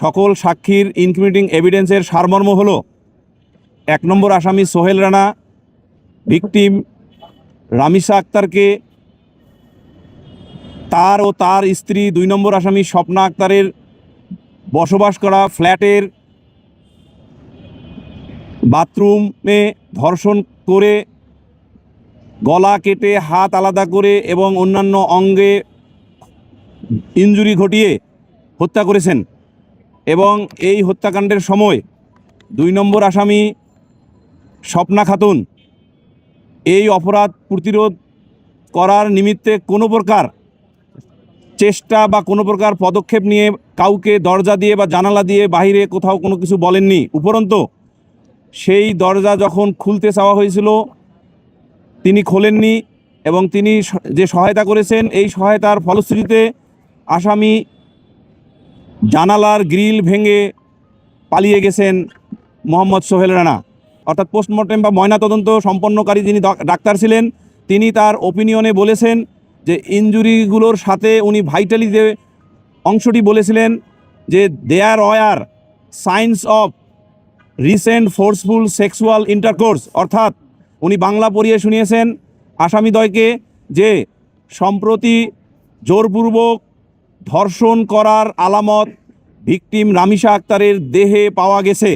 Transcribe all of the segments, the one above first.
সকল সাক্ষীর ইনক্রিমিনেটিং এভিডেন্সের সারমর্ম হলো 1 নম্বর আসামি সোহেল রানা ভিকটিম রামিসা আক্তারকে তার ও তার স্ত্রী 2 নম্বর আসামি স্বপ্না আক্তারের বসবাস করা ফ্ল্যাটের বাথরুমে ধর্ষণ করে গলা কেটে হাত আলাদা করে এবং অন্যান্য অঙ্গে ইনজুরি ঘটিয়ে হত্যা করেছেন এবং এই হত্যাকাণ্ডের সময় 2 নম্বর আসামি স্বপ্না খাতুন এই অপরাধ প্রতিরোধ করার নিমিত্তে কোনো প্রকার চেষ্টা বা কোনো প্রকার পদক্ষেপ নিয়ে কাউকে দরজা দিয়ে বা জানালা দিয়ে বাইরে কোথাও কোনো কিছু বলেননি। উপরন্তু সেই দরজা যখন খুলতে চাওয়া হয়েছিল তিনি খোলেননি এবং তিনি যে সহায়তা করেছেন এই সহায়তার ফলশ্রুতিতে আসামি জানালার গ্রিল ভেঙে পালিয়ে গেছেন মোহাম্মদ সোহেল রানা। অর্থাৎ পোস্টমর্টেম বা ময়নাতদন্ত সম্পন্নকারী যিনি ডাক্তার ছিলেন তিনি তার ওপিনিয়নে বলেছেন যে ইনজুরিগুলোর সাথে উনি ভাইটালি যে অংশটি বলেছিলেন যে there were signs of recent forceful sexual intercourse, অর্থাৎ উনি বাংলা পড়িয়ে শুনিয়েছেন আসামিদ্বয়কে যে সম্প্রতি জোরপূর্বক ধর্ষণ করার আলামত ভিকটিম রামিসা আক্তারের দেহে পাওয়া গেছে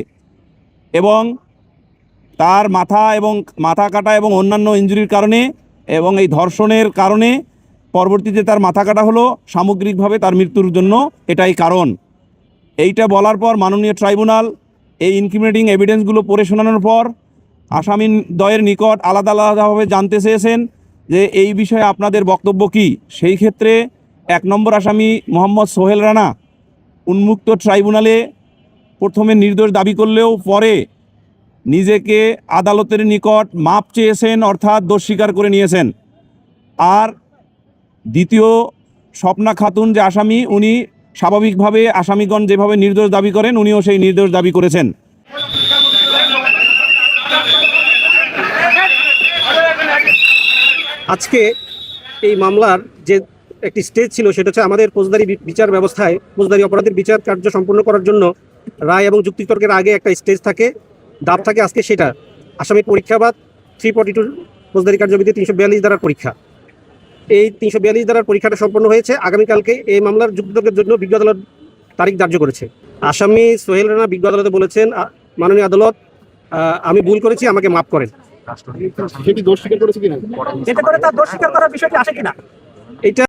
এবং তার মাথা কাটা এবং অন্যান্য ইনজুরির কারণে এবং এই ধর্ষণের কারণে পরবর্তীতে তার মাথা কাটা হলো, সামগ্রিকভাবে তার মৃত্যুর জন্য এটাই কারণ। এইটা বলার পর মাননীয় ট্রাইব্যুনাল এই ইনক্রিমিনেটিং এভিডেন্সগুলো পড়ে শোনানোর পর আসামি দ্বয়ের নিকট আলাদা আলাদাভাবে জানতে চেয়েছেন যে এই বিষয়ে আপনাদের বক্তব্য কী। সেই ক্ষেত্রে 1 নম্বর আসামি মোহাম্মদ সোহেল রানা উন্মুক্ত ট্রাইব্যুনালে প্রথমে নির্দোষ দাবি করলেও পরে নিজেকে আদালতের নিকট মাপ চেয়েছেন, অর্থাৎ দোষ স্বীকার করে নিয়েছেন। আর দ্বিতীয় স্বপ্না খাতুন যে আসামি উনি স্বাভাবিকভাবে আসামিগণ যেভাবে নির্দোষ দাবি করেন উনিও সেই নির্দোষ দাবি করেছেন। আজকে এই মামলার যে একটি স্টেজ ছিল সেটা হচ্ছে আমাদের ফৌজদারি বিচার ব্যবস্থায় ফৌজদারি অপরাধের বিচার কার্য সম্পন্ন করার জন্য রায় এবং যুক্তিতর্কের আগে একটা স্টেজ থাকে, ধাপ থাকে। আজকে সেটা আসামির পরীক্ষা বা 342 ফৌজদারি কার্যবিধি 342 ধারার পরীক্ষা। এই 342 ধারার পরীক্ষাটা সম্পন্ন হয়েছে। আগামীকালকে এই মামলার যুক্তিতর্কের জন্য বিজ্ঞ আদালত তারিখ ধার্য করেছে। আসামি সোহেল রানা বিজ্ঞ আদালতে বলেছেন, মাননীয় আদালত আমি ভুল করেছি, আমাকে মাফ করেন। সেটি দোষ স্বীকার করেছে কিনা, এতে করে তার দোষ স্বীকার করার বিষয়টি আসে কিনা এটা